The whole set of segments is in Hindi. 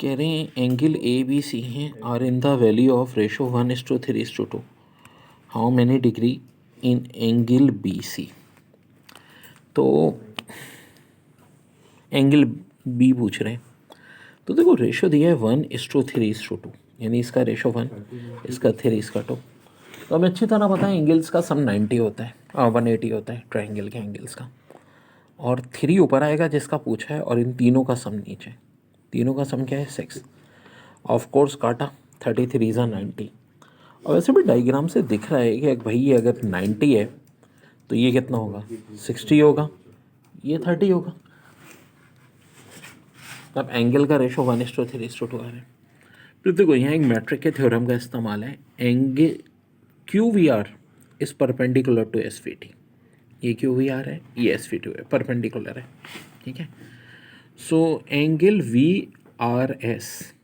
कह रहे हैं एंगल ए बी सी हैं are in the value of ratio 1:3:2. How many degree in angle B C. तो एंगल बी पूछ रहे हैं. तो देखो रेशो दिया है 1:3:2, यानी इसका रेशो 1, इसका 3, इसका 2. तो हमें अच्छी तरह पता है एंगल्स का सम 90 होता है, 180 होता है ट्रायंगल के एंगल्स का. और 3 ऊपर आएगा जिसका पूछा है, और इन तीनों का सम नीचे. तीनों का सम क्या है? 6. ऑफ कोर्स काटा 33 ज़ा 90. और वैसे भी डायग्राम से दिख रहा है कि भाई ये अगर 90 है तो ये कितना होगा? 60 होगा, ये 30 होगा. अब एंगल का रेशो 1:3:2 आ रहा है. तो देखो यहाँ एक मैट्रिक के थ्योरम का इस्तेमाल है. Angle Q V R is perpendicular to S V T. ये क्यू वी आर है, ये एस वी टी है, परपेंडिकुलर है. ठीक है. So angle V R S,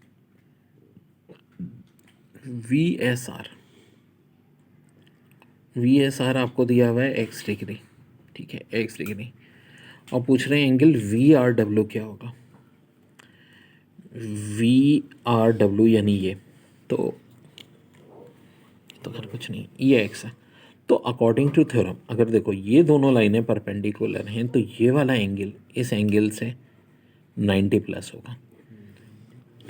V S R आपको दिया हुआ है एक्स डिग्री. ठीक है, एक्स डिग्री. और पूछ रहे हैं एंगल वी आर डब्ल्यू क्या होगा. वी आर डब्ल्यू यानी ये तो खैर कुछ नहीं, ये एक्स है. तो अकॉर्डिंग टू थ्योरम अगर देखो ये दोनों लाइनें परपेंडिकुलर हैं तो ये वाला एंगल इस एंगल से 90 प्लस होगा.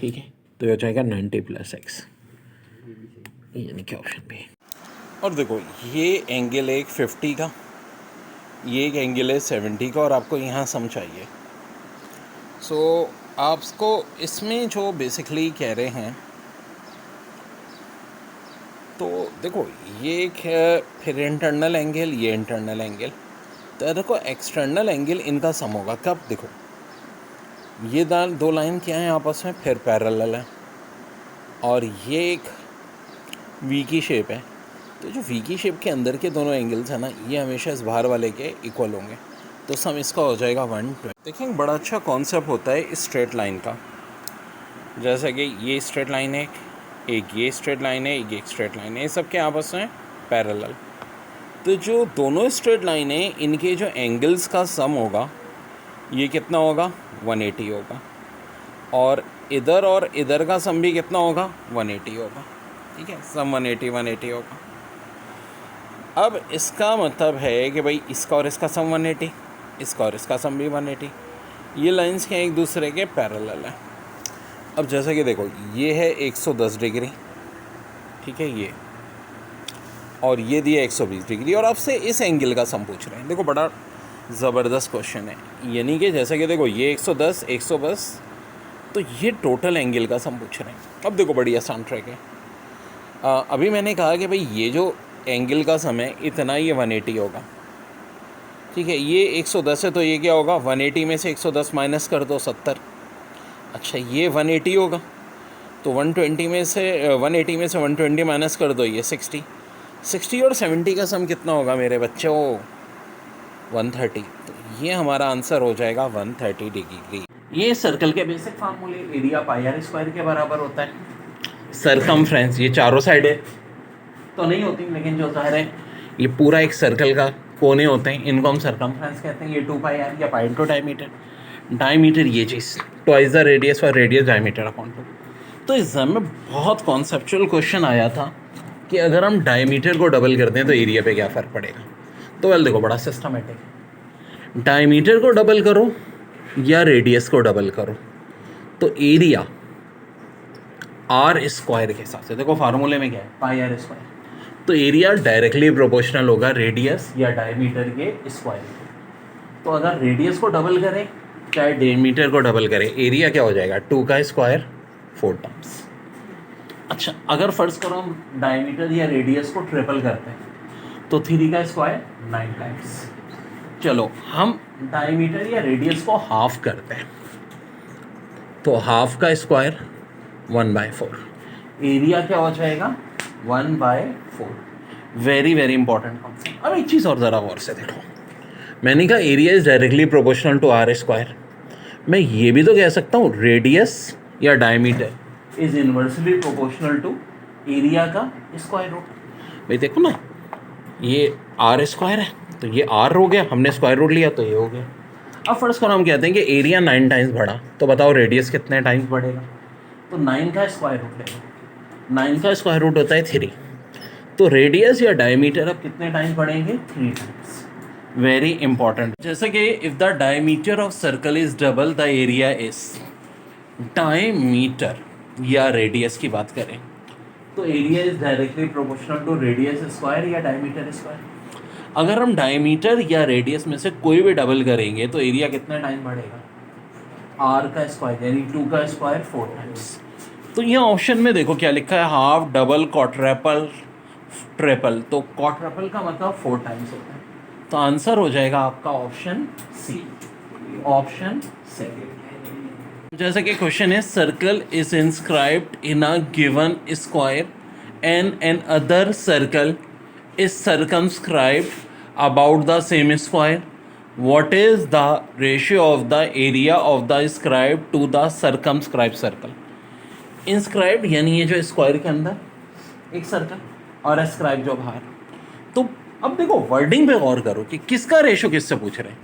ठीक है, तो ये हो जाएगा 90 + x, यानी कि ऑप्शन बी. और देखो ये एंगल है एक 50 का, ये एक एंगल है 70 का, और आपको यहाँ सम चाहिए. सो आपको इसमें जो बेसिकली कह रहे हैं, तो देखो ये एक है फिर इंटरनल एंगल, ये इंटरनल एंगल. तो देखो एक्सटर्नल एंगल इनका सम होगा कब? देखो ये दो लाइन क्या है आपस में? फिर पैरेलल है. और ये एक वी की शेप है. तो जो वी की शेप के अंदर के दोनों एंगल्स हैं ना, ये हमेशा इस बाहर वाले के इक्वल होंगे. तो सम इसका हो जाएगा 120. देखिए बड़ा अच्छा कॉन्सेप्ट होता है स्ट्रेट लाइन का. जैसे कि ये स्ट्रेट लाइन है, एक ये स्ट्रेट लाइन है, एक स्ट्रेट लाइन है, ये सब के आपस में पैरेलल. तो जो दोनों स्ट्रेट लाइन है इनके जो एंगल्स का सम होगा ये कितना होगा? 180 होगा. और इधर का सम भी कितना होगा? 180 होगा. ठीक है, सम 180 होगा. अब इसका मतलब है कि भाई इसका और इसका सम 180, इसका और इसका सम भी 180. ये लाइंस के एक दूसरे के पैरेलल है. अब जैसे कि देखो ये है 110 डिग्री. ठीक है, ये और ये दिया 120 डिग्री, और आपसे इस एंगल का सम पूछ रहे हैं. देखो बड़ा ज़बरदस्त क्वेश्चन है. यानी कि जैसे कि देखो ये 110, 110, तो ये टोटल एंगल का सम पूछ रहे हैं. अब देखो बड़ी आसान ट्रिक है. अभी मैंने कहा कि भाई ये जो एंगल का सम है इतना, ये 180 होगा. ठीक है, ये 110 है तो ये क्या होगा? 180 में से 110 माइनस कर दो, 70. अच्छा ये 180 होगा तो 180 में से 120 माइनस कर दो, ये 60. 60 और 70 का सम कितना होगा मेरे बच्चों? 130. तो ये हमारा आंसर हो जाएगा 130 डिग्री. ये सर्कल के बेसिक फार्मूले. एरिया πr² के बराबर होता है. सरकमफ्रेंस ये चारों साइडें तो नहीं होती, लेकिन जो जाहिर है ये पूरा एक सर्कल का कोने होते हैं, इनको हम सरकमफ्रेंस कहते हैं. ये 2πr या π डायमीटर. डायमीटर ये चीज़ ट्वाइस द रेडियस और रेडियस डायमीटर अपॉन 2. तो एग्जाम में बहुत कॉन्सेप्चुअल क्वेश्चन आया था कि अगर हम डायमीटर को डबल करते हैं तो एरिया पे क्या फ़र्क पड़ेगा. तो वेल देखो बड़ा सिस्टमेटिक. डायमीटर को डबल करो या रेडियस को डबल करो तो एरिया r² के हिसाब से, देखो फार्मूले में क्या है? πr². तो एरिया डायरेक्टली प्रोपोर्शनल होगा रेडियस या डायमीटर के स्क्वायर. तो अगर रेडियस को डबल करें चाहे डायमीटर को डबल करें, एरिया क्या हो जाएगा? 2 का स्क्वायर 4 टाइम्स. अच्छा अगर फ़र्ज़ करो हम डायमीटर या रेडियस को ट्रिपल करते हैं तो 3 का स्क्वायर 9 टाइम्स. चलो हम डायमीटर या रेडियस को हाफ करते हैं तो हाफ का स्क्वायर 1/4. एरिया क्या हो जाएगा? 1/4. Very very important concept. अब एक चीज़ और ज़रा गौर से देखो. मैंने कहा area is directly proportional to r². मैं ये भी तो कह सकता हूँ रेडियस या diameter is inversely proportional to area का स्क्वायर रूट. भाई देखो ना, ये r² है तो ये r हो गया, हमने स्क्वायर रूट लिया तो ये हो गया. अब फर्स्ट करो हम कहते हैं कि एरिया 9 टाइम्स बढ़ा, तो बताओ रेडियस कितने टाइम्स बढ़ेगा? तो 9 का स्क्वायर रूट ले लो, 9 का स्क्वायर रूट होता है 3। तो रेडियस या डायमीटर अब कितने टाइम पढ़ेंगे? 3 टाइम्स। Very important. जैसे कि if the diameter of circle is double the area is, diameter या रेडियस की बात करें तो area is directly proportional to radius square या डायमीटर स्क्वायर। अगर हम डायमीटर या रेडियस में से कोई भी डबल करेंगे तो एरिया कितना टाइम बढ़ेगा? आर का स्क्वायर, यानी 2 का स्क्वायर 4 टाइम्स। तो यहाँ ऑप्शन में देखो क्या लिखा है, हाफ, डबल, क्वाड्रपल, ट्रिपल। तो क्वाड्रपल का मतलब 4 टाइम्स होता है। तो आंसर हो जाएगा आपका ऑप्शन सी, ऑप्शन सी। जैसे कि क्वेश्चन है, circle is inscribed in a given square and an other circle is circumscribed about the same square, what is the ratio of the area of the scribe to the circumscribed circle? Inscribed यानी ये जो स्क्वायर के अंदर एक सर्कल और स्क्राइब जो बाहर। तो अब देखो वर्डिंग पे गौर करो कि किसका रेशियो किससे पूछ रहे हैं।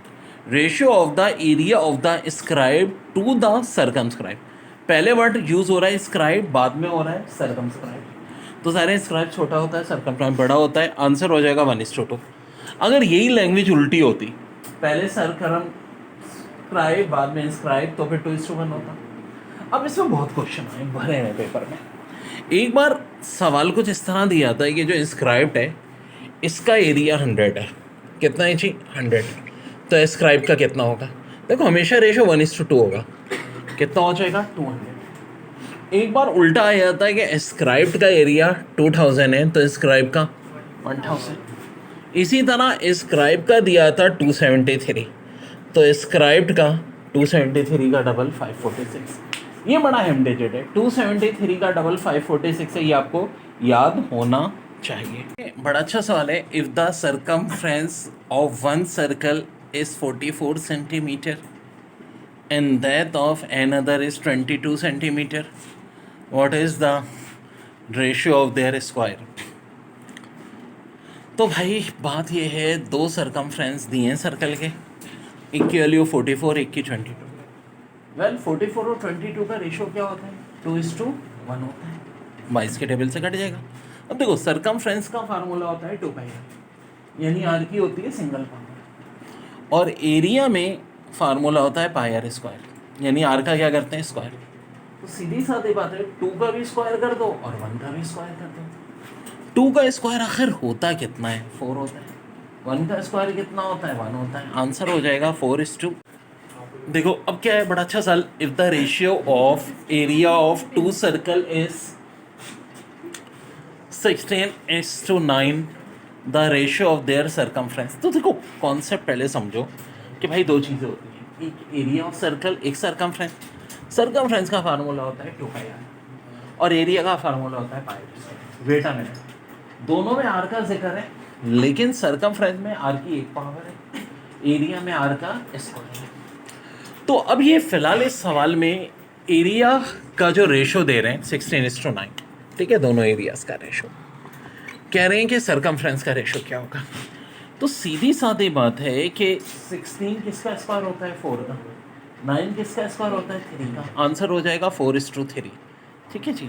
Ratio of the area of the scribe to the circumscribe. पहले वर्ड यूज हो रहा है स्क्राइब, बाद में हो रहा है सर्कमस्क्राइब। तो सारे स्क्राइब छोटा होता है, सर्कमस्क्राइब बड़ा होता है। आंसर हो जाएगा 1:2। अगर यही लैंग्वेज उल्टी होती, पहले सर्कमस्क्राइब बाद में इंस्क्राइब, तो फिर 2:1 होता। अब इसमें बहुत क्वेश्चन आए भरे हैं पेपर में। एक बार सवाल कुछ इस तरह दिया था कि जो इंस्क्राइब्ड है इसका एरिया 100 है। कितना है जी? 100। तो इंस्क्राइब का कितना होगा? देखो हमेशा रेशो 1:2 होगा। कितना हो जाएगा? 200। एक बार उल्टा आया था कि इंस्क्राइब्ड का एरिया 2000 है तो इंस्क्राइब का 1000। इसी तरह इंस्क्राइब का दिया था 273, तो इंस्क्राइब्ड का 273 का डबल 546। ये बड़ा अहम डिजिट है, 273 का डबल 546 है, ये आपको याद होना चाहिए। बड़ा अच्छा सवाल है, if the circumference of one circle is 44 centimetre and that of another is 22 centimetre, what is the ratio of their square? तो भाई बात ये है, दो सरकमफ्रेंस दिए हैं सर्कल के, एक की वैल्यू 44, एक की 22। वेल 44 और 22 का रेशियो क्या होता है? 2:1 होता है। 22 के टेबल से कट जाएगा। अब देखो सरकमफ्रेंस का फार्मूला होता है 2πr, यानी आर की होती है सिंगल पावर, और एरिया में फार्मूला होता है πr स्क्वायर, यानी आर का क्या करते हैं? स्क्वायर। तो सीधी साधी बात है, 2 का भी स्क्वायर कर दो और 1 का भी स्क्वायर कर दो। 2 का स्क्वायर आखिर होता कितना है? 4 होता है। 1 का स्क्वायर कितना होता है? 1 होता है। आंसर हो जाएगा 4:2। देखो अब क्या है, बड़ा अच्छा सवाल, if the ratio of area of 2 circle is 16:9 the ratio of their circumference. तो देखो कॉन्सेप्ट पहले समझो कि भाई दो चीज़ें होती हैं, एक एरिया ऑफ सर्कल, एक सर्कमफ्रेंस। सर्कमफ्रेंस का फार्मूला होता है 2πr और एरिया का फार्मूला होता है πr। वेट अ मिनट, दोनों में आर का जिक्र है, लेकिन सर्कमफ्रेंस में आर की एक पावर है, एरिया में आर का स्क्वायर है। तो अब ये फिलहाल इस सवाल में एरिया का जो रेशो दे रहे हैं 16:9, ठीक है, दोनों एरियाज का रेशो कह रहे हैं कि सर्कमफ्रेंस का रेशो क्या होगा। तो सीधी सादी बात है कि 16 किसका स्क्वायर होता है? 4 का। 9 किसका स्क्वायर होता है? 3 का। आंसर हो जाएगा 4:3। ठीक है जी,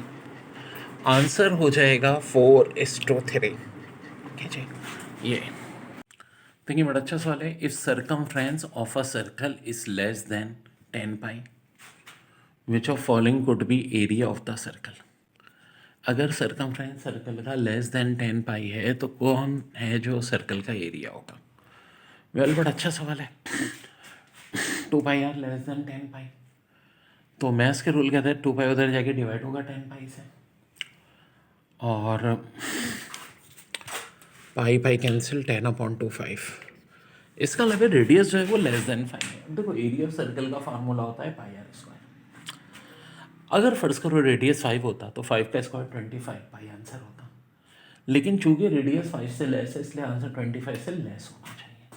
आंसर हो जाएगा 4:3। ठीक है जी। ये देखिए बड़ा अच्छा सवाल है, if circumference of a circle is less than 10 pi, which of following could be area of the circle. अगर सर्कमफ्रेंस सर्कल का लेस देन 10 पाई है तो कौन है जो सर्कल का एरिया होगा? वेल बड़ा अच्छा सवाल है। 2πr लेस देन 10 पाई, तो मैथ्स के रूल कहते हैं 2π उधर जाके डिवाइड होगा 10 पाई से, और पाई पाई कैंसिल, 10/25। इसका मतलब रेडियस जो है वो लेस देन 5 है। देखो एरिया ऑफ सर्कल का फार्मूला होता है πr स्क्वायर। अगर फर्ज करो रेडियस 5 होता तो 5 का स्क्वायर 25 पाई आंसर होता, लेकिन चूंकि रेडियस 5 से लेस है इसलिए आंसर 25 से लेस होना चाहिए।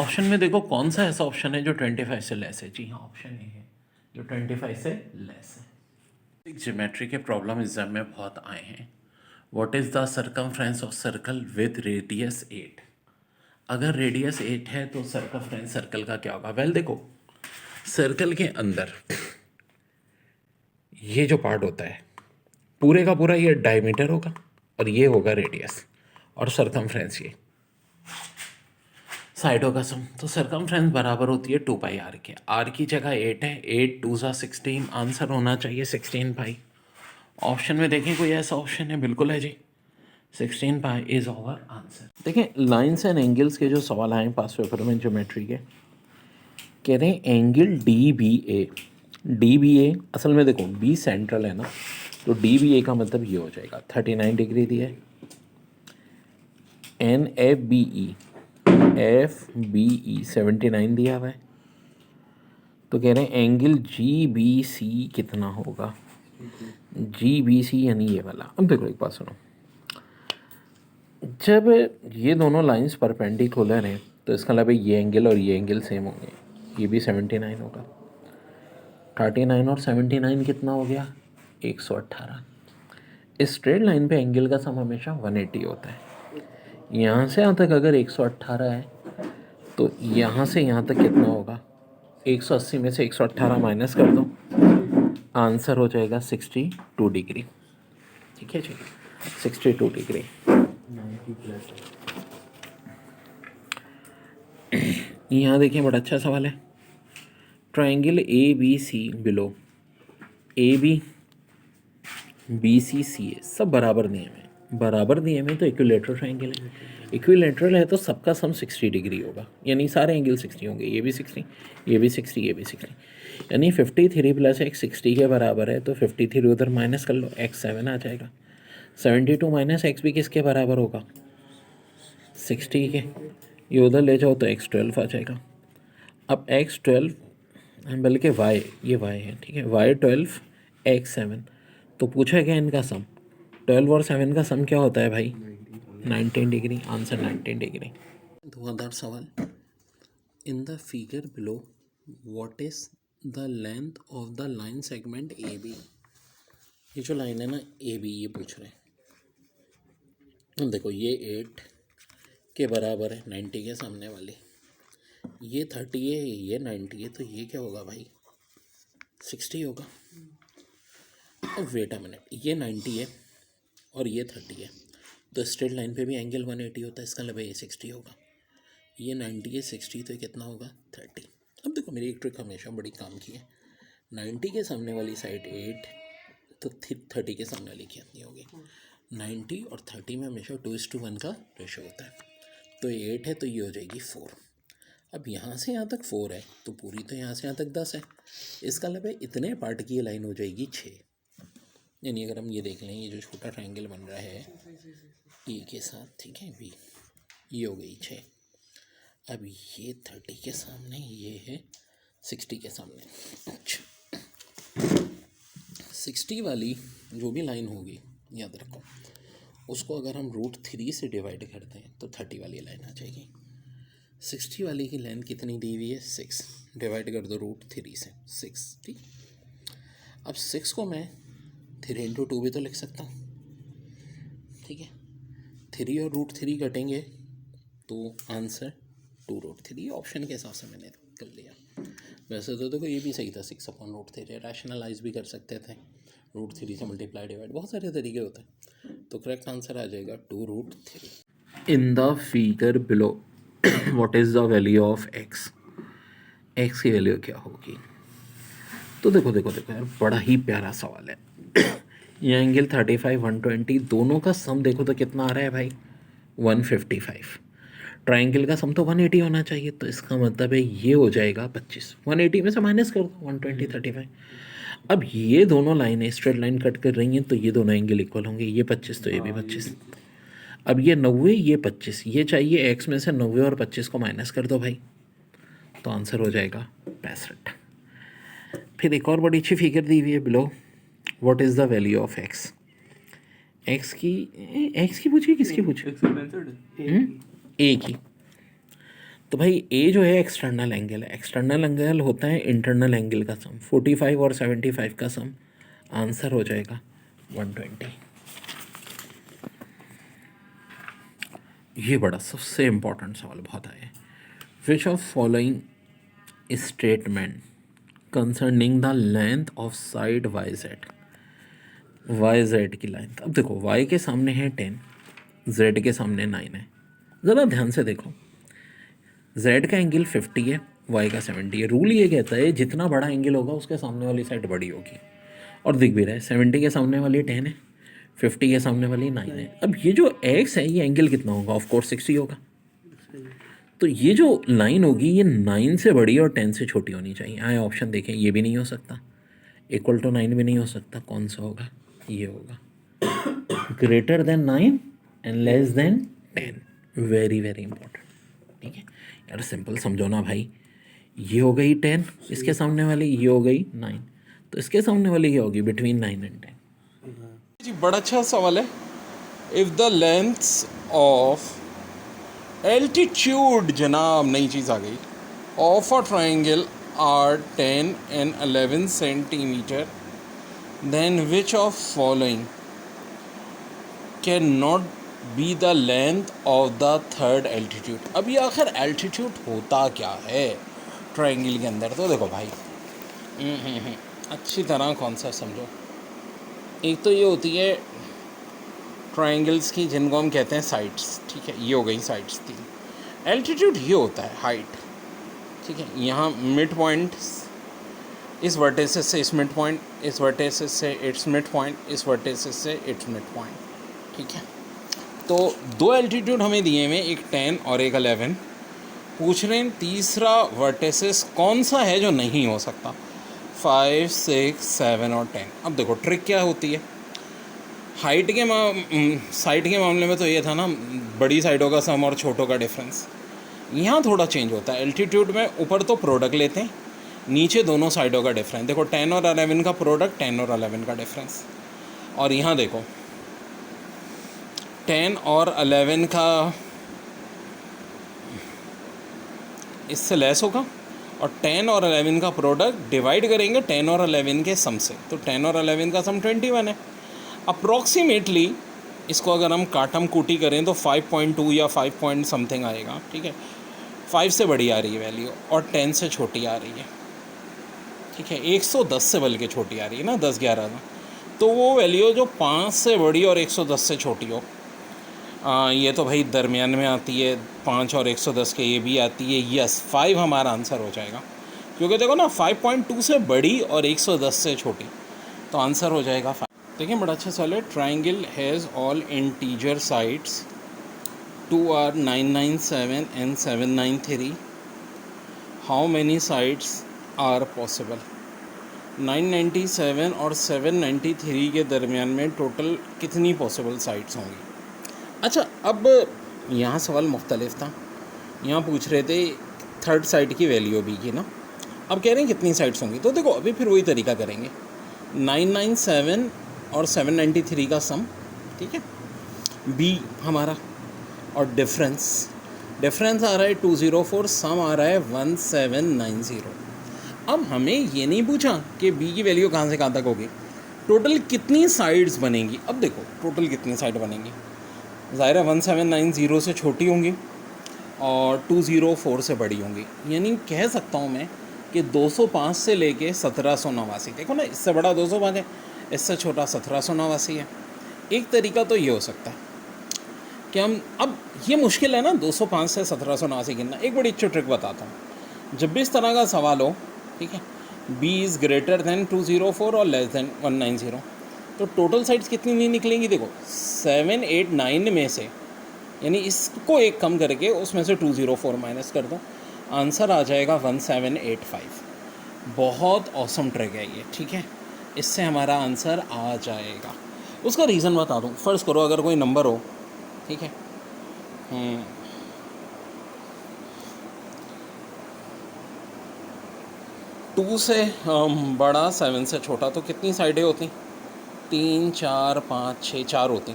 ऑप्शन में देखो कौन सा ऐसा ऑप्शन है जो 25 से लेस है? जी हाँ, ऑप्शन ए है जो 25 से लेस है। ज्योमेट्री के प्रॉब्लम एग्जाम में बहुत आए हैं। What is the circumference of circle with radius 8? अगर रेडियस 8 है तो सर्कमफ्रेंस सर्कल का क्या होगा? वेल देखो सर्कल के अंदर ये जो पार्ट होता है पूरे का पूरा ये डायमीटर होगा और ये होगा रेडियस और सरकमफ्रेंस ये साइडों का सम। तो सरकमफ्रेंस बराबर होती है 2 पाई आर के। आर की जगह 8 है, 8 2 सा 16, आंसर होना चाहिए 16 पाई। ऑप्शन में देखें कोई ऐसा ऑप्शन है? बिल्कुल है जी, 16 पाई इज आवर आंसर। देखें लाइन्स एंड एंगल्स के जो सवाल आए पास पेपर में ज्योमेट्री के, कह रहे हैं एंगल डी बी ए। डी बी ए असल में देखो बी सेंट्रल है ना, तो डी बी ए का मतलब ये हो जाएगा 39 डिग्री दिया है। एन एफ बी ई 79 दिया हुआ है। तो कह रहे हैं एंगल जी बी सी कितना होगा? जी बी सी यानी ये वाला। अब देखो एक बात सुनो, जब ये दोनों लाइंस परपेंडिकुलर हैं तो इसका मतलब ये एंगल और ये एंगल सेम होंगे। ये भी 79 होगा। 39 और 79 कितना हो गया? 118। इस स्ट्रेट लाइन पे एंगल का सम हमेशा 180 होता है। यहाँ से यहाँ तक अगर 118 है तो यहाँ से यहाँ तक कितना होगा? 180 में से 118 माइनस कर दो, आंसर हो जाएगा 62 डिग्री। ठीक है जी, 62 डिग्री। यहाँ देखिए बड़ा अच्छा सवाल है। Triangle A B C below, A B B C C A सब बराबर नियम है। बराबर नियम है तो इक्विलेटरल ट्राइंगल है। इक्विलेटरल है तो सबका सम 60 डिग्री होगा, यानी सारे एंगल 60 होंगे। ये भी 60, ये भी 60, ये भी 60, यानी 53 प्लस एक्स 60 के बराबर है। तो 53 उधर माइनस कर लो, एक्स 7 आ जाएगा। 72 माइनस एक्स भी किसके बराबर होगा? 60 के। ये उधर ले जाओ तो एक्स 12 आ जाएगा। अब एक्स 12 बल्कि वाई, ये वाई है, ठीक है, वाई 12 एक्स 7। तो पूछा गया इनका सम, 12 और 7 का सम क्या होता है भाई? 19 डिग्री। आंसर 19 डिग्री। 2000 सवाल। In the figure below what is the length of the line segment A B. ये जो लाइन है ना ए बी, ये पूछ रहे हैं। देखो ये 8 के बराबर है 90 के सामने वाली, ये 30 है, ये 90 है, तो ये क्या होगा भाई? 60 होगा। अब वेट अ मिनट, ये 90 है और ये 30 है, तो स्ट्रेट लाइन पे भी एंगल 180 होता है, इसका मतलब ये 60 होगा। ये 90 है 60, तो कितना होगा? 30। अब देखो मेरी एक ट्रिक हमेशा बड़ी काम की है। 90 के सामने वाली साइड 8, तो 30 के सामने वाली कितनी होगी? 90 और 30 में हमेशा 2:1 का रेशो होता है। तो ये 8 है तो ये हो जाएगी 4। अब यहाँ से यहाँ तक 4 है तो पूरी तो यहाँ से यहाँ तक 10 है। इसका मतलब है इतने पार्ट की ये लाइन हो जाएगी 6। यानी अगर हम ये देख लें, ये जो छोटा ट्रायंगल बन रहा है ए के साथ, ठीक है, बी, ये हो गई 6। अब ये 30 के सामने, ये है 60 के सामने। अच्छा, 60 वाली जो भी लाइन होगी याद रखो, उसको अगर हम √3 से डिवाइड करते हैं तो 30 वाली लाइन आ जाएगी। 60 वाली की लाइन कितनी दी हुई है? 6, डिवाइड कर दो √3 से, 60। अब 6 को मैं 3 × 2 भी तो लिख सकता हूँ, ठीक है। 3 और √3 कटेंगे तो आंसर 2√3। ऑप्शन के हिसाब से मैंने कर लिया। वैसे तो देखो ये भी सही था, 6/√3 रैशनलाइज भी कर सकते थे, √3 से मल्टीप्लाई डिवाइड, बहुत सारे तरीके होते हैं। तो करेक्ट आंसर आ जाएगा 2√3। इन the figure below what is the value of x. X की वैल्यू क्या होगी? तो देखो देखो देखो यार, बड़ा ही प्यारा सवाल है। ये एंगल 35 120 दोनों का सम देखो तो कितना आ रहा है भाई? 155। ट्राइंगल का सम तो 180 होना चाहिए, तो इसका मतलब है ये हो जाएगा 25। 180 में से माइनस कर दो 120 35। अब ये दोनों लाइनें स्ट्रेट लाइन कट कर रही हैं तो ये दोनों एंगल इक्वल होंगे, ये 25 तो ये भी 25। अब ये 90 ये 25, ये चाहिए एक्स में से 90 और 25 को माइनस कर दो भाई, तो आंसर हो जाएगा 65। फिर एक और बड़ी अच्छी फिगर दी हुई है below, what is the value of x. X की पूछिए, किसकी पूछिए? ए की। तो भाई ए जो है एक्सटर्नल एंगल है, एक्सटर्नल एंगल होता है इंटरनल एंगल का सम। 45 और 75 का सम, आंसर हो जाएगा 120। ये बड़ा सबसे इम्पोर्टेंट सवाल बहुत आया है। Which of following statement concerning the length of side Y Z की लेंथ। अब देखो y के सामने है 10, z के सामने 9 है। ज़रा ध्यान से देखो, z का एंगल 50 है, y का 70 है। रूल ये कहता है जितना बड़ा एंगल होगा उसके सामने वाली साइड बड़ी होगी, और दिख भी रहा है 70 के सामने वाली 10 है, 50 के सामने वाली 9 है। अब ये जो x है ये एंगल कितना होगा? ऑफ कोर्स 60 होगा। तो ये जो लाइन होगी ये 9 से बड़ी और 10 से छोटी होनी चाहिए। आए ऑप्शन देखें, ये भी नहीं हो सकता, इक्वल टू 9 भी नहीं हो सकता। कौन सा होगा? ये होगा, greater than 9 and less than 10। Very very important. ठीक है यार, सिंपल समझो ना भाई। ये हो गई 10, इसके सामने वाली ये हो गई 9, तो इसके सामने वाली ये होगी बिटवीन 9 एंड 10। जी बड़ा अच्छा सवाल है। If the lengths of altitude, जनाब नई चीज़ आ गई, of a triangle are 10 and 11 centimetre, then which of following can not be the length of the third altitude. अब ये आखिर एल्टीट्यूड होता क्या है ट्राइंगल के अंदर? तो देखो भाई, अच्छी तरह कॉन्सेप्ट समझो। एक तो ये होती है ट्रायंगल्स की, जिनको हम कहते हैं साइड्स। ठीक है, ये हो गई साइड्स तीन। एल्टीट्यूड ये होता है हाइट। ठीक है, यहाँ मिड पॉइंट, इस वर्टेसिस से इस मिड पॉइंट, इस वर्टेसिस से इट्स मिड पॉइंट, इस वर्टेसिस से इट्स मिड पॉइंट। ठीक है, तो दो एल्टीट्यूड हमें दिए हुए, एक 10 और एक 11। पूछ रहे हैं तीसरा वर्टेसिस कौन सा है जो नहीं हो सकता? 5, 6, 7 और 10। अब देखो ट्रिक क्या होती है। हाइट के साइड के मामले में तो ये था ना, बड़ी साइडों का सम और छोटों का डिफरेंस। यहाँ थोड़ा चेंज होता है। एल्टीट्यूड में ऊपर तो प्रोडक्ट लेते हैं, नीचे दोनों साइडों का डिफरेंस। देखो 10 और 11 का प्रोडक्ट, 10 और 11 का डिफरेंस। और यहाँ देखो 10 और 11 का इससे लेस होगा, और 10 और 11 का प्रोडक्ट डिवाइड करेंगे 10 और 11 के सम से, तो 10 और 11 का सम 21 है। अप्रॉक्सीमेटली इसको अगर हम काटम कूटी करें तो 5.2 या 5 पॉइंट समथिंग आएगा। ठीक है, 5 से बड़ी आ रही है वैल्यू और 10 से छोटी आ रही है। ठीक है, 110 से बल्कि छोटी आ रही है ना, 10-11 ना। तो वो वैल्यू जो 5 से बड़ी और 110 से छोटी हो, ये तो भाई दरमियान में आती है। 5 और 110 के ये भी आती है। यस, 5 हमारा आंसर हो जाएगा, क्योंकि देखो ना 5.2 से बड़ी और 110 से छोटी, तो आंसर हो जाएगा 5। देखिए बड़ा अच्छा सवाल है। Triangle has all integer sides 2 are 997 and 793. How many sides are possible? 997 और 793 के दरमियान में टोटल कितनी पॉसिबल साइड्स होंगी? अच्छा, अब यहाँ सवाल मुख्तलिफ था। यहाँ पूछ रहे थे थर्ड साइड की वैल्यू भी की ना, अब कह रहे हैं कितनी साइड्स होंगी। तो देखो अभी फिर वही तरीका करेंगे। 997 और 793 का सम, ठीक है, बी हमारा, और डिफरेंस आ रहा है 204, सम आ रहा है 1790। अब हमें ये नहीं पूछा कि बी की वैल्यू कहाँ से कहाँ तक होगी, टोटल कितनी साइड्स बनेंगी। अब देखो टोटल कितनी साइड बनेंगी, ज़ाहिर है 1790 से छोटी होंगी और 204 से बड़ी होंगी। यानी कह सकता हूँ मैं कि 205 से लेके 1789। देखो ना, इससे बड़ा 205 है, इससे छोटा 1789 है। एक तरीका तो ये हो सकता है कि हम, अब ये मुश्किल है ना 205 से 1789 गिनना। एक बड़ी अच्छी ट्रिक बताता हूँ। जब भी इस तरह का सवाल हो, ठीक है, b इज़ ग्रेटर दैन 204 और लेस दैन 190, तो टोटल साइड्स कितनी नहीं निकलेंगी? देखो 7, 8, 9 में से, यानी इसको एक कम करके उसमें से 204 माइनस कर दो, आंसर आ जाएगा 1785। बहुत ऑसम ट्रिक है ये। ठीक है, इससे हमारा आंसर आ जाएगा। उसका रीज़न बता दूँ। फ़र्ज़ करो अगर कोई नंबर हो, ठीक है, 2 से बड़ा 7 से छोटा, तो कितनी साइडें होती? 3, 4, 5, 6, 4 होती।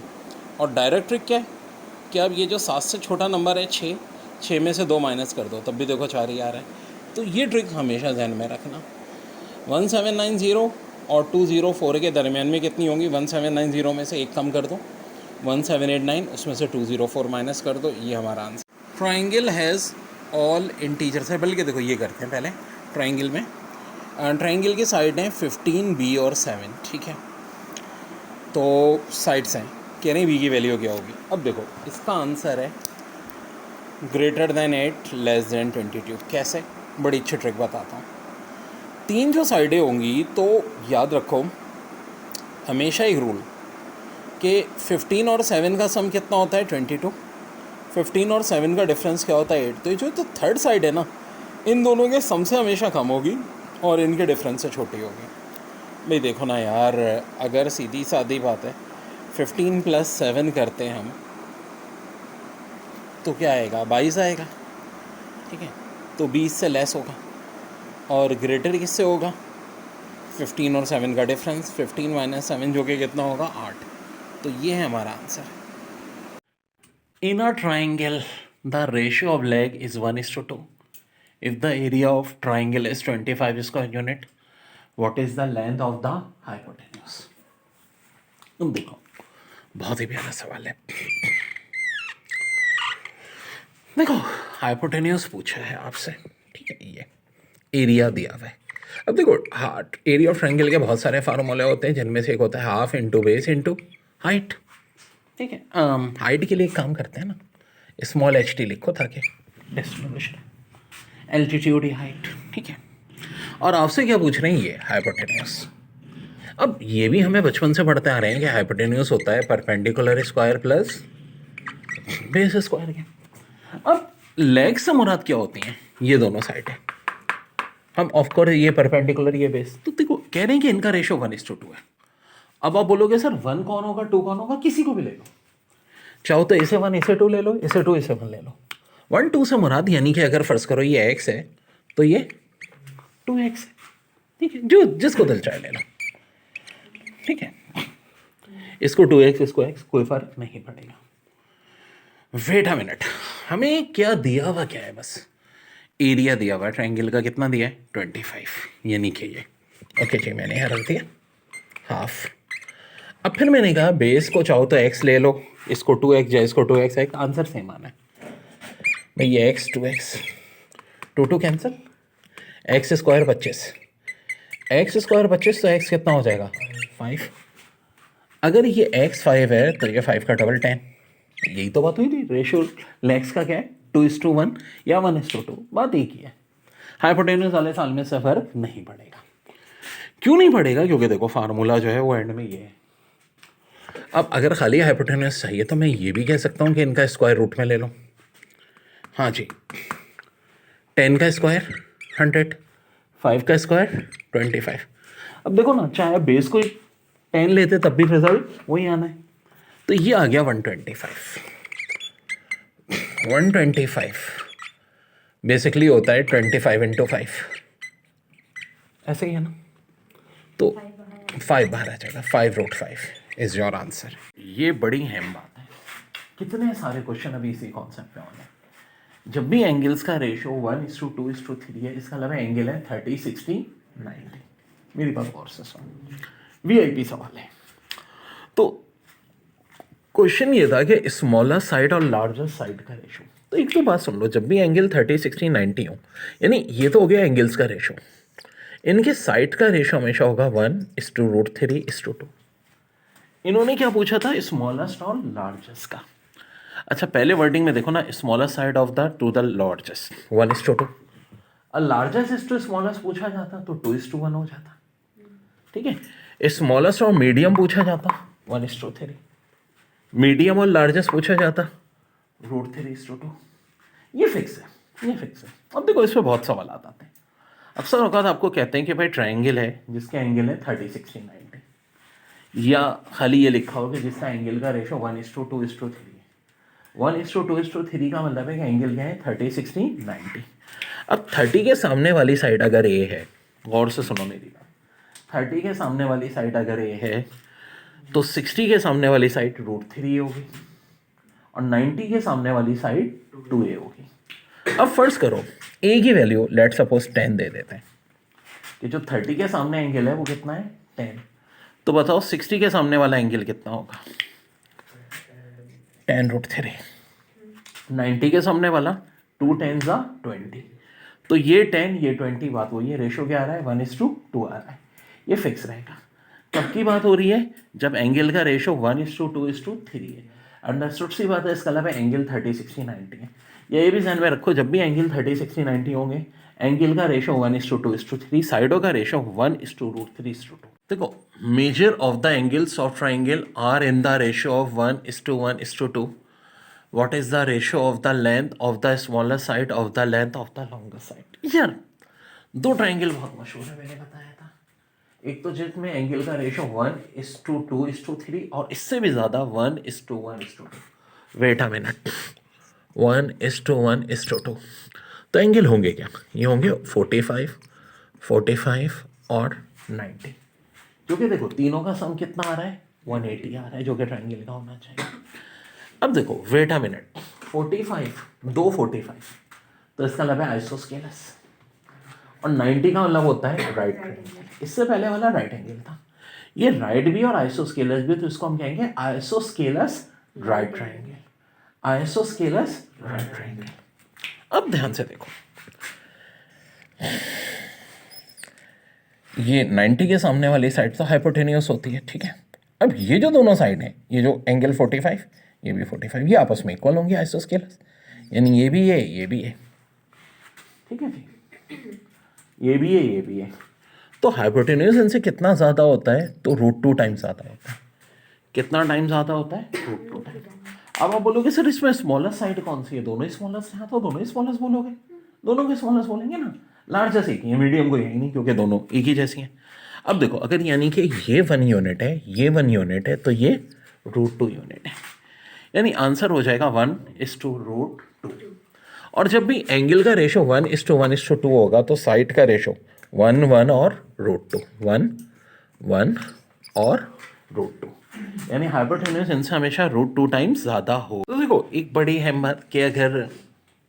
और डायरेक्ट ट्रिक क्या है कि अब ये जो 7 से छोटा नंबर है 6 में से 2 माइनस कर दो, तब भी देखो 4 ही आ रहा है। तो ये ट्रिक हमेशा ध्यान में रखना। 1790 और 204 के दरमियान में कितनी होंगी? 1790 में से एक कम कर दो, 1789, उसमें से 204 माइनस कर दो, ये हमारा answer. Triangle has all integer से, बल्कि देखो ये करते हैं पहले। ट्राइंगल में ट्रायंगल की साइड हैं 15 बी और 7, ठीक है। तो साइड्स हैं, कह रहे हैं बी की वैल्यू क्या होगी। अब देखो इसका आंसर है ग्रेटर देन 8 लेस देन 22। कैसे? बड़ी अच्छी ट्रिक बताता हूँ। 3 जो साइडें होंगी तो याद रखो हमेशा एक रूल कि 15 और 7 का सम कितना होता है 22, 15 और 7 का डिफरेंस क्या होता है 8। तो ये जो थर्ड साइड है ना, इन दोनों के सम से हमेशा कम होगी और इनके डिफरेंस से छोटी होगी। भाई देखो ना यार, अगर सीधी सादी बात है 15 + 7 करते हैं हम तो क्या आएगा 22 आएगा, ठीक है। तो 20 से लेस होगा और ग्रेटर किससे होगा 15 और 7 का डिफरेंस, 15 - 7 जो कि कितना होगा 8। तो ये है हमारा answer. In a triangle the ratio of leg is 1:2। If the area of triangle is 25 square unit, what is the length of the hypotenuse. तुम देखो बहुत ही प्यारा सवाल है। देखो हाइपोटेन्यूज पूछा है आपसे, ठीक है। ये एरिया दिया हुआ है। अब देखो हार्ट एरिया ऑफ ट्रायंगल के बहुत सारे फार्मूले होते हैं, जिनमें से एक होता है half into base into height, ठीक है। हाइट के लिए एक काम करते हैं ना, स्मॉल एच टी लिखो ताकि डिस्ट्रीब्यूशन एल्टीट्यूड या हाइट, ठीक है। और आपसे क्या पूछ रहे हैं ये हाइपोटेन्यूज। अब ये भी हमें बचपन से पढ़ते आ रहे हैं कि हाइपोटेन्यूज होता है perpendicular square plus base square के। अब लेग से मुराद क्या होती हैं, ये दोनों साइड है। हम ऑफकोर्स ये परपेंडिकुलर ये बेस, तो देखो कह रहे हैं कि इनका रेशियो 1:2 है। अब आप बोलोगे सर 1 कौन होगा 2 कौन होगा, किसी को भी ले लो, चाहो तो इसे 1 इसे 2 ले लो, इसे 2 इसे 1 ले लो। 1 2 से मुराद यानी कि अगर फर्ज करो ये x है तो ये 2x है, ठीक है। जो जिसको दिल चाहे ले लो, ठीक है। इसको 2x इसको x, कोई फर्क नहीं पड़ेगा। वेट अ मिनट, हमें क्या दिया हुआ क्या है, बस एरिया दिया हुआ है ट्रायंगल का, कितना दिया है 25, यानी कि ये ओके जी, मैंने यहाँ रख दिया हाफ। अब फिर मैंने कहा बेस को चाहो तो x ले लो, इसको 2x या इसको 2x, एक आंसर सेम आना है भाई। ये x 2x 2 cancel, x square 25, x square 25 तो x कितना हो जाएगा 5। अगर ये x 5 है तो ये 5 का डबल 10। यही तो बात हुई थी, रेशियो लेग्स का क्या है 2:1 या 1:2, बात एक ही है। हाइपोटेन्यूज वाले साल में से फर्क नहीं पड़ेगा। क्यों नहीं पड़ेगा? क्योंकि देखो फार्मूला जो है वो एंड में ये है। अब अगर खाली हाइपोटेन्यूज चाहिए तो मैं ये भी कह सकता हूँ कि इनका स्क्वायर रूट में ले लो। हाँ जी, 10 का स्क्वायर 100, 5 का स्क्वायर 25। अब देखो ना, चाहे बेस को 10 लेते तब भी रिजल्ट वही आना है। तो ये आ गया 125। 125 बेसिकली होता है 25 × 5, ऐसे ही है ना। तो 5 बाहर आ जाएगा, 5√5 इज योर आंसर। ये बड़ी अहम बात है, कितने सारे क्वेश्चन अभी इसी कॉन्सेप्ट पे होने हैं। जब भी एंगल्स का रेशियो 1:2:3 है, इसका मतलब एंगल है 30 60 90। मेरी बात गौर से सुनो, वीआईपी सवाल है। तो क्वेश्चन ये था कि स्मॉलर साइड और लार्जर साइड का रेशियो। तो एक तो बात सुन लो, जब भी एंगल 30 60 90 हो, यानी ये तो हो गया एंगल्स का रेशियो, इनके साइड का रेशियो हमेशा होगा 1:√3:2। इन्होंने क्या पूछा था, स्मॉलेस्ट और लार्जेस्ट का। अच्छा पहले वर्डिंग में देखो ना, smallest side of the two the largest 1:2, और लार्जेस्ट इज टू स्मॉलेस्ट पूछा जाता तो 2:1 हो जाता, ठीक है। स्मॉलेस्ट और मीडियम पूछा जाता 1:3, मीडियम और लार्जेस्ट पूछा जाता √3:2। ये फिक्स है, ये फिक्स है। अब देखो इस पर बहुत सवाल आते हैं। अक्सर औकात आपको कहते हैं कि भाई ट्रायंगल है जिसके एंगल है 30 60 90, या खाली ये लिखा हो कि जिसका एंगल का रेशो 1:2:3 है। 1:2:3 का मतलब है कि एंगल क्या है 30 60 90। अब 30 के सामने वाली साइड अगर ए है, गौर से सुनो मेरी बात, 30 के सामने वाली साइड अगर ए है तो 60 के सामने वाली साइड √3 होगी और 90 के सामने वाली साइड 2a होगी। अब फर्ज करो a की वैल्यू लेट सपोज 10 दे देते हैं कि जो 30 के सामने एंगल है वो कितना है 10। तो बताओ 60 के सामने वाला एंगल कितना होगा 10√3। 90 के सामने वाला 2 10 20, तो ये 10 ये 20 बात हुई है, रेशो क्या आ रहा है 1:2 आ रहा है, ये फिक्स रहेगा। कब की बात हो रही है, जब एंगल का रेशो 1:2:3 है। अंडरस्टूड सी बात है, इसका मतलब एंगल 30 60 90 है। ये भी ध्यान में रखो, जब भी एंगल 30 60 90 होंगे, एंगल का रेशो 1:2:3, साइडों का रेशो 1:3:2। देखो, major of the angles of triangle are in the ratio of 1:1:2। What is the ratio of the length of the smaller side of the length of the longer side? यार दो ट्राइंगल बहुत मशहूर है, मैंने बताया था। एक तो जिसमें एंगल का रेशो 1:2:3 और इससे भी ज्यादा 1:1:2। Wait a minute, 1:1:2। तो एंगल होंगे क्या, ये होंगे 45 45 और 90, जो कि देखो तीनों का सम कितना आ रहा है 180 आ रहा है, जो कि ट्राइंगल का होना चाहिए। अब देखो वेट अ मिनट, 45 दो 45, तो इसका मतलब है आइसोस्केलस, और 90 का मतलब होता है राइट ट्राइंगल। इससे पहले वाला राइट एंगल था, ये राइट भी और आइसोस्केलस भी, तो इसको हम कहेंगे isosceles right triangle, isosceles right triangle. अब ध्यान से देखो, ये 90 के सामने वाली साइड तो हाइपोटेन्यूस होती है, ठीक है। अब ये जो दोनों साइड हैं, ये जो एंगल 45 ये भी 45, ये आपस में इक्वल होंगे आइसोस्केलस, यानी ये भी है ये भी है, ठीक है जी, ये भी है ये भी है। तो हाइपोटेन्यूस इनसे कितना ज़्यादा होता है, तो √2 टाइम्स ज़्यादा होता है। कितना टाइम ज़्यादा होता है, √2 टाइम। अब आप बोलोगे सर इसमें स्मॉलेस्ट साइड कौन सी है, दोनों ही स्मॉलेस्ट हैं, तो दोनों ही स्मॉलेस्ट बोलोगे, दोनों के स्मॉलेस्ट बोलेंगे ना, लार्जेस्ट एक ही है, मीडियम कोई है नहीं, क्योंकि दोनों एक ही जैसी हैं। अब देखो, अगर यानी कि ये 1 यूनिट है, ये 1 यूनिट है, तो ये √2 यूनिट है, यानी आंसर हो जाएगा 1:√2। और जब भी एंगल का रेशो 1:1:2 होगा, तो साइड का रेशो 1 1 और √2, 1 1 और √2, यानी हाइपोटेन्यूस इनसे हमेशा √2 टाइम्स ज़्यादा हो। तो देखो एक बड़ी हिम्मत कि अगर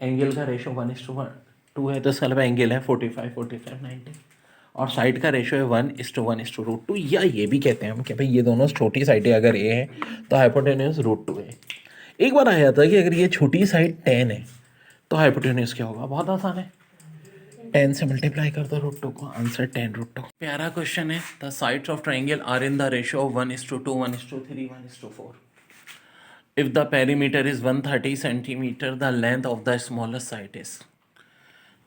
एंगल का रेशो 1:2 है, तो इसका मतलब एंगल है 45 45 90, और साइड का रेशो है 1:1:√2, या ये भी कहते हैं हम कि भाई ये दोनों छोटी साइडें अगर ये है, तो हाइपोटेन्यूस √2 है। एक बार आया था कि अगर ये छोटी साइड 10 है, तो हाइपोटेन्यूस क्या होगा, बहुत आसान है, 10 से मल्टीप्लाई कर दो √2 को, आंसर 10√2। प्यारा क्वेश्चन है, the sides of triangle are in the ratio of 1:2 1:3 1:4। If the perimeter is 130 centimetre, the length of the smallest side is,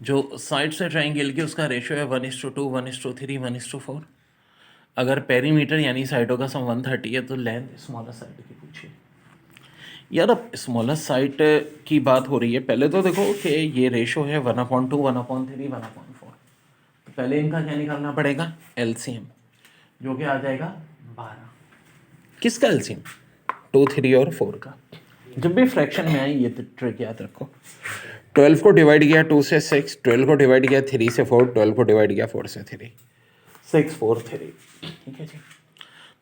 जो साइड से ट्राइंगल की उसका रेशियो है 1:2 1:3 1:4। अगर पेरीमीटर यानी साइडों का सम 130 है, तो लेंथ स्मॉलेस्ट साइड की पूछिए। यार अब स्मॉलेस्ट साइड की बात हो रही है, पहले तो देखो कि ये रेशो है 1/2 1/3 1/4, तो पहले इनका क्या निकालना पड़ेगा, एलसीएम, जो कि आ जाएगा 12। किसका एलसीएम, 2 3 और 4 का। जब भी फ्रैक्शन में आई ये तो ट्रिक याद रखो, 12 को डिवाइड किया 2 से 6, 12 को डिवाइड किया 3 से 4, 12 को डिवाइड किया 4 से 3, 6 4 3, ठीक है जी।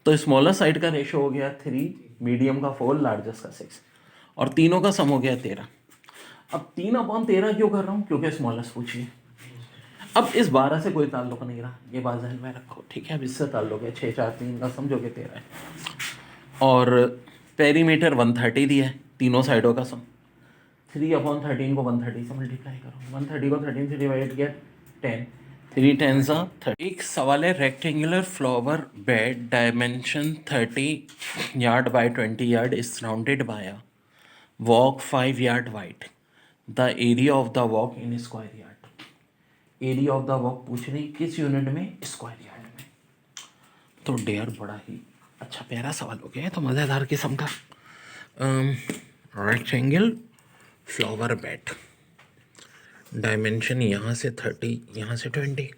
तो स्मॉलर साइड का रेशो हो गया 3, मीडियम का 4, लार्जेस्ट का 6, और तीनों का सम हो गया 13। अब 3/13 क्यों कर रहा हूँ, क्योंकि स्मॉलेस्ट पूछिए। अब इस 12 से कोई ताल्लुक नहीं रहा, ये बात ध्यान में रखो, ठीक है। अब इससे ताल्लुक है 6 4 3 का सम, जो कि 13 है, और पेरीमीटर 130 दिया है, तीनों साइडों का सम। 3/13 को 130 से मल्टीप्लाई करो, 130 को 13 से डिवाइड किया 10, 3 10 30। एक सवाल है, rectangular flower bed dimension 30 yard by 20 yard is surrounded by a walk 5 yard wide, the area of the walk in square yard. Area of the walk पूछ रही किस यूनिट में, स्क्वायर यार्ड में। तो डेयर बड़ा ही अच्छा प्यारा सवाल हो गया है, तो मज़ेदार किस्म का। रेक्टेंगल फ्लावर बेड, डायमेंशन यहाँ से 30 यहाँ से 20,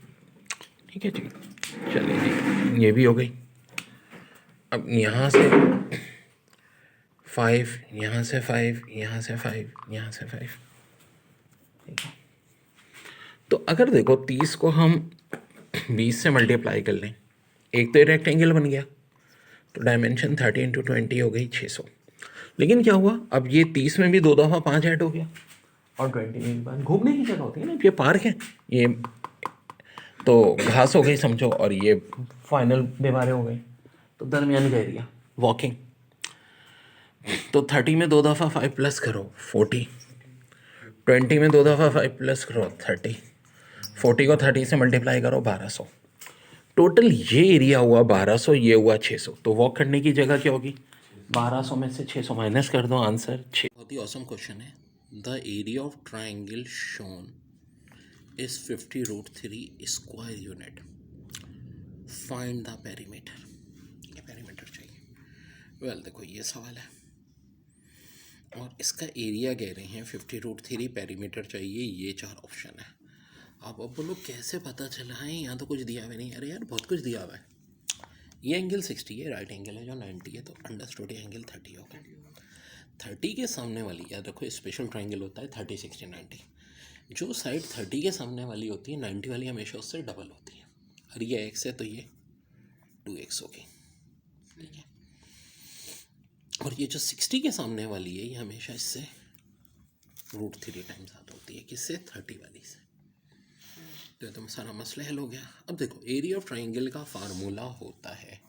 ठीक है जी। चलिए जी, ये भी हो गई। अब यहाँ से 5, यहाँ से 5, यहाँ से 5, यहाँ से 5, ठीक है। तो अगर देखो 30 को हम 20 से मल्टीप्लाई कर लें, एक तो रेक्टेंगल बन गया, तो डायमेंशन 30 × 20 हो गई 600। लेकिन क्या हुआ, अब ये 30 में भी 2 दफ़ा 5 ऐड हो गया, और 20 में भी घूमने की जगह होती है ना, ये पार्क है, ये तो घास हो गई समझो, और ये फाइनल दीवारें हो गई, तो दरमियान का एरिया वॉकिंग। तो 30 में 2 दफ़ा 5 प्लस करो 40, 20 में 2 दफ़ा 5 प्लस करो 30, 40 को 30 से मल्टीप्लाई करो 1200, टोटल ये एरिया हुआ 1200, ये हुआ 600। तो वॉक करने की जगह क्या होगी, 1200 में से 600 माइनस कर दो, आंसर 6। बहुत ही ऑसम क्वेश्चन है। The area of triangle shown is 50√3 square unit, find the perimeter. ये पेरीमीटर चाहिए। वेल देखो ये सवाल है और इसका एरिया कह रहे हैं 50√3, पेरीमीटर चाहिए, ये 4 ऑप्शन है। अब बोलो कैसे पता चला है, यहाँ तो कुछ दिया हुआ नहीं। अरे यार बहुत कुछ दिया हुआ है। ये एंगल 60 है, राइट एंगल है जो 90 है, तो अंडरस्टूड एंगल 30 होगा। 30 के सामने वाली, याद रखो स्पेशल ट्राइंगल होता है 30 60 90। जो साइड 30 के सामने वाली होती है 90 वाली हमेशा उससे डबल होती है। और ये x है तो ये 2x होगी, ठीक है। और ये जो 60 के सामने वाली है ये हमेशा इससे √3 टाइम्स ज़्यादा होती है, किससे, 30 वाली से। तो एकदम सारा मसला हल हो गया। अब देखो एरिया ऑफ ट्राइंगल का फार्मूला होता है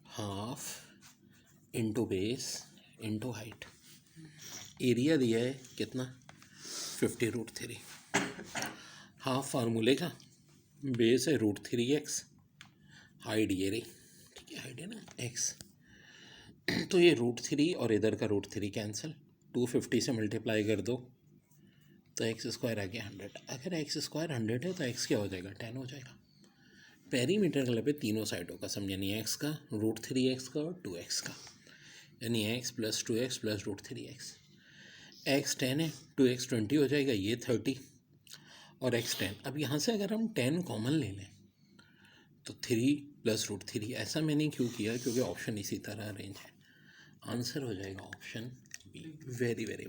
half into base into height. Area दिया है कितना, 50√3। हाफ फार्मूले का, बेस है √3x, हाइट ये रही, ठीक है, हाइट है ना x। तो ये √3 और इधर का √3 कैंसिल, 250 से मल्टीप्लाई कर दो तो x² आ गया 100। अगर x² 100 है तो x क्या हो जाएगा, 10 हो जाएगा। पेरीमीटर का पे तीनों साइडों का सम, यानी x का, √3x का और 2x का, यानी x + 2x + √3x। x 10 है, 2x 20 हो जाएगा, ये 30 और x 10। अब यहाँ से अगर हम 10 कॉमन ले लें तो 3 + √3। ऐसा मैंने क्यों किया, क्योंकि ऑप्शन इसी तरह अरेंज है। आंसर हो जाएगा ऑप्शन बी, वेरी वेरी